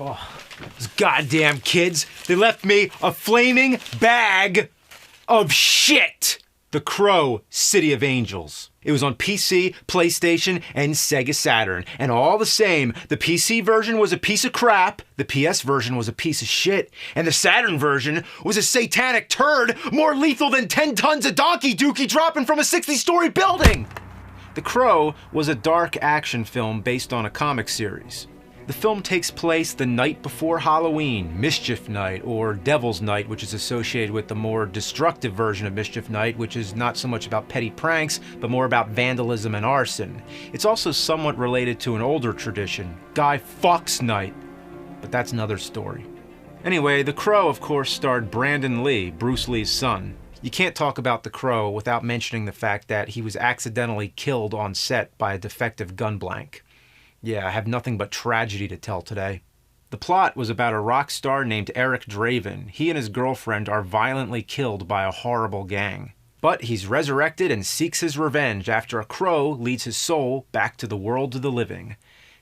Those goddamn kids, they left me a flaming bag of shit! The Crow, City of Angels. It was on PC, PlayStation, and Sega Saturn. And all the same, the PC version was a piece of crap, the PS version was a piece of shit, and the Saturn version was a satanic turd more lethal than 10 tons of donkey dookie dropping from a 60-story building! The Crow was a dark action film based on a comic series. The film takes place the night before Halloween, Mischief Night, or Devil's Night, which is associated with the more destructive version of Mischief Night, which is not so much about petty pranks, but more about vandalism and arson. It's also somewhat related to an older tradition, Guy Fawkes Night, but that's another story. Anyway, The Crow, of course, starred Brandon Lee, Bruce Lee's son. You can't talk about The Crow without mentioning the fact that he was accidentally killed on set by a defective gun blank. Yeah, I have nothing but tragedy to tell today. The plot was about a rock star named Eric Draven. He and his girlfriend are violently killed by a horrible gang. But he's resurrected and seeks his revenge after a crow leads his soul back to the world of the living.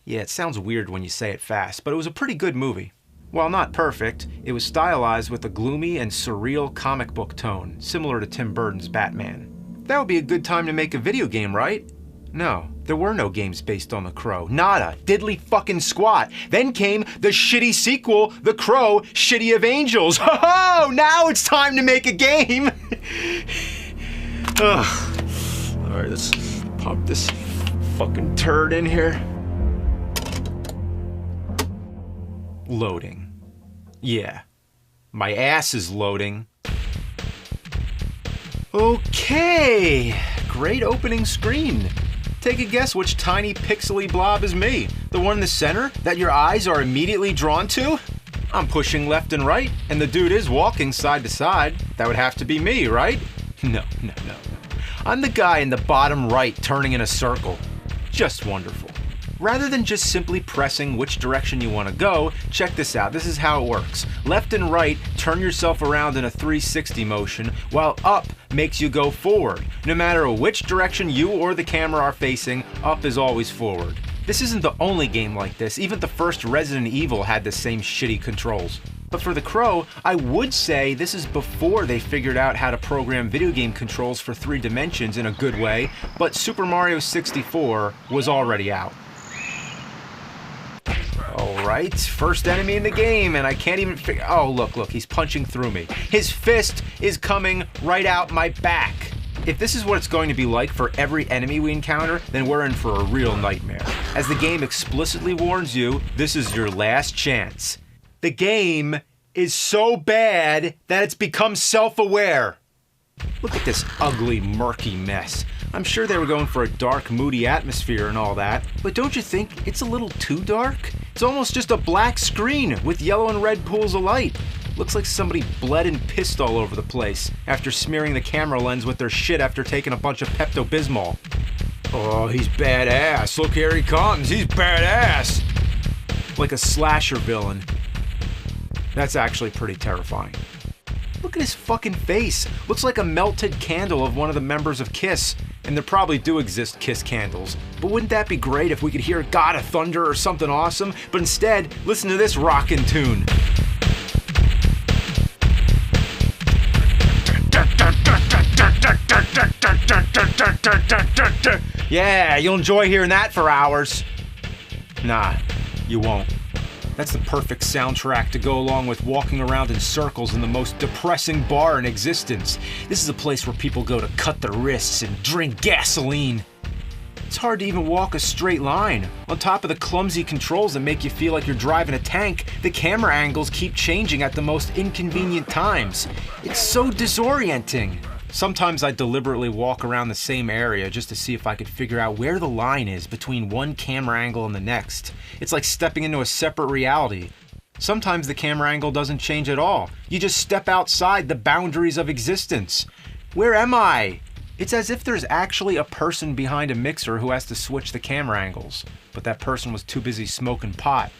Yeah, it sounds weird when you say it fast, but it was a pretty good movie. While not perfect, it was stylized with a gloomy and surreal comic book tone, similar to Tim Burton's Batman. That would be a good time to make a video game, right? No, there were no games based on The Crow. Nada. Diddly fucking squat. Then came the shitty sequel, The Crow, City of Angels. Ho-ho! Now it's time to make a game! Alright, let's pop this fucking turd in here. Loading. Yeah. My ass is loading. Okay. Great opening screen. Take a guess which tiny pixely blob is me. The one in the center that your eyes are immediately drawn to? I'm pushing left and right, and the dude is walking side to side. That would have to be me, right? No. I'm the guy in the bottom right turning in a circle. Just wonderful. Rather than just simply pressing which direction you want to go, check this out. This is how it works. Left and right turn yourself around in a 360 motion, while up makes you go forward. No matter which direction you or the camera are facing, up is always forward. This isn't the only game like this. Even the first Resident Evil had the same shitty controls. But for The Crow, I would say this is before they figured out how to program video game controls for 3 dimensions in a good way, but Super Mario 64 was already out. Alright, first enemy in the game, and I can't even figure... Oh, look, he's punching through me. His fist is coming right out my back. If this is what it's going to be like for every enemy we encounter, then we're in for a real nightmare. As the game explicitly warns you, this is your last chance. The game is so bad that it's become self-aware. Look at this ugly, murky mess. I'm sure they were going for a dark, moody atmosphere and all that, but don't you think it's a little too dark? It's almost just a black screen with yellow and red pools of light. Looks like somebody bled and pissed all over the place after smearing the camera lens with their shit after taking a bunch of Pepto-Bismol. Oh, he's badass. Look, here he comes. He's badass. Like a slasher villain. That's actually pretty terrifying. Look at his fucking face. Looks like a melted candle of one of the members of Kiss. And there probably do exist Kiss candles. But wouldn't that be great if we could hear God of Thunder or something awesome? But instead, listen to this rockin' tune. Yeah, you'll enjoy hearing that for hours. Nah, you won't. That's the perfect soundtrack to go along with walking around in circles in the most depressing bar in existence. This is a place where people go to cut their wrists and drink gasoline. It's hard to even walk a straight line. On top of the clumsy controls that make you feel like you're driving a tank, the camera angles keep changing at the most inconvenient times. It's so disorienting. Sometimes I deliberately walk around the same area just to see if I could figure out where the line is between one camera angle and the next. It's like stepping into a separate reality. Sometimes the camera angle doesn't change at all. You just step outside the boundaries of existence. Where am I? It's as if there's actually a person behind a mixer who has to switch the camera angles, but that person was too busy smoking pot.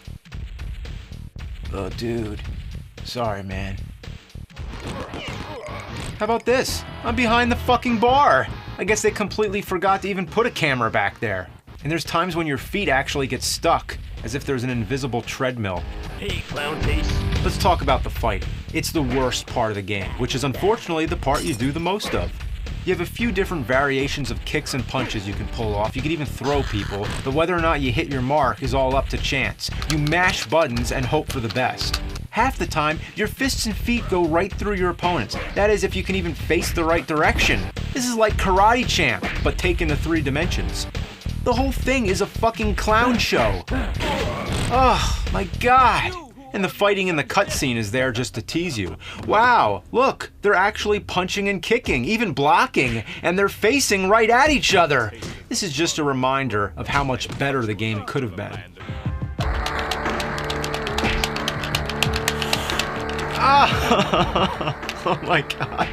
Oh, dude. Sorry, man. How about this? I'm behind the fucking bar. I guess they completely forgot to even put a camera back there. And there's times when your feet actually get stuck, as if there's an invisible treadmill. Hey, clown face. Let's talk about the fight. It's the worst part of the game, which is unfortunately the part you do the most of. You have a few different variations of kicks and punches you can pull off. You can even throw people, but whether or not you hit your mark is all up to chance. You mash buttons and hope for the best. Half the time, your fists and feet go right through your opponents. That is, if you can even face the right direction. This is like Karate Champ, but taken to 3 dimensions. The whole thing is a fucking clown show. Oh, my God. And the fighting in the cutscene is there just to tease you. Wow, look, they're actually punching and kicking, even blocking, and they're facing right at each other. This is just a reminder of how much better the game could have been. Ah! Oh my God.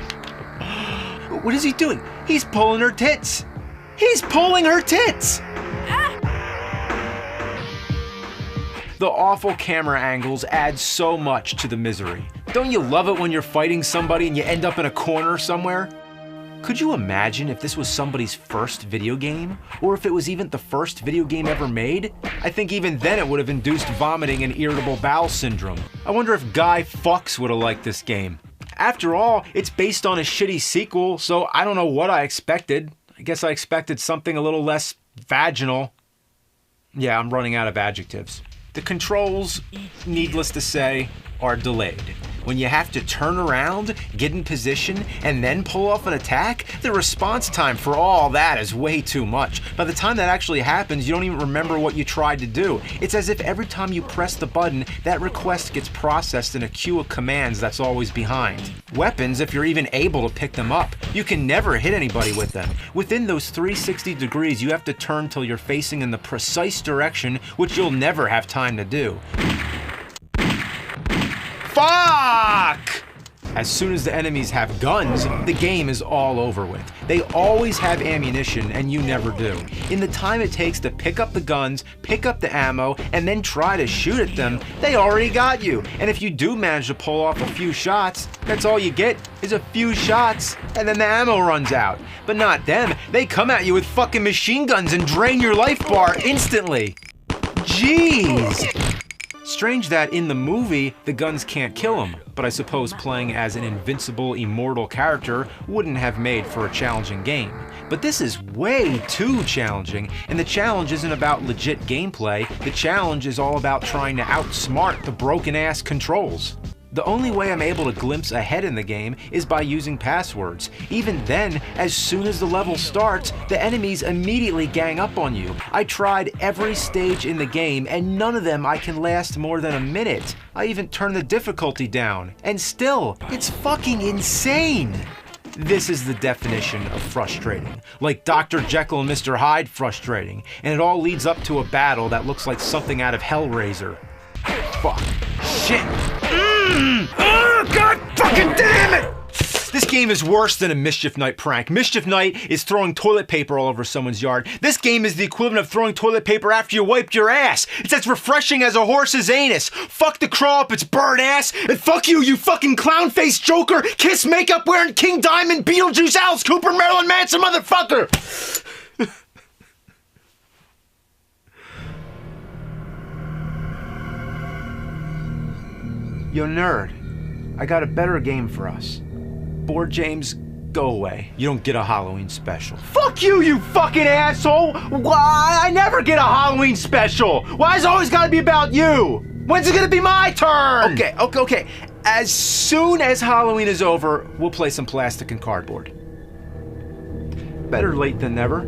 What is he doing? He's pulling her tits. He's pulling her tits! The awful camera angles add so much to the misery. Don't you love it when you're fighting somebody and you end up in a corner somewhere? Could you imagine if this was somebody's first video game? Or if it was even the first video game ever made? I think even then it would have induced vomiting and irritable bowel syndrome. I wonder if Guy Fawkes would have liked this game. After all, it's based on a shitty sequel, so I don't know what I expected. I guess I expected something a little less vaginal. Yeah, I'm running out of adjectives. The controls, needless to say, are delayed. When you have to turn around, get in position, and then pull off an attack, the response time for all that is way too much. By the time that actually happens, you don't even remember what you tried to do. It's as if every time you press the button, that request gets processed in a queue of commands that's always behind. Weapons, if you're even able to pick them up, you can never hit anybody with them. Within those 360 degrees, you have to turn till you're facing in the precise direction, which you'll never have time to do. Fuck! As soon as the enemies have guns, the game is all over with. They always have ammunition, and you never do. In the time it takes to pick up the guns, pick up the ammo, and then try to shoot at them, they already got you. And if you do manage to pull off a few shots, that's all you get is a few shots, and then the ammo runs out. But not them. They come at you with fucking machine guns and drain your life bar instantly. Jeez. Strange that in the movie, the guns can't kill him, but I suppose playing as an invincible, immortal character wouldn't have made for a challenging game. But this is way too challenging, and the challenge isn't about legit gameplay, the challenge is all about trying to outsmart the broken-ass controls. The only way I'm able to glimpse ahead in the game is by using passwords. Even then, as soon as the level starts, the enemies immediately gang up on you. I tried every stage in the game, and none of them I can last more than a minute. I even turned the difficulty down, and still, it's fucking insane. This is the definition of frustrating. Like Dr. Jekyll and Mr. Hyde frustrating, and it all leads up to a battle that looks like something out of Hellraiser. Fuck. Shit. Oh, God fucking damn it! This game is worse than a Mischief Night prank. Mischief Night is throwing toilet paper all over someone's yard. This game is the equivalent of throwing toilet paper after you wiped your ass. It's as refreshing as a horse's anus. Fuck the crawl up its bird ass, and fuck you, you fucking clown-faced Joker, Kiss makeup wearing King Diamond, Beetlejuice, Alice Cooper, Marilyn Manson motherfucker! Yo, nerd, I got a better game for us. Board James, go away. You don't get a Halloween special. Fuck you, you fucking asshole! Why? I never get a Halloween special! Why is it always gotta be about you? When's it gonna be my turn? Okay. As soon as Halloween is over, we'll play some plastic and cardboard. Better late than never.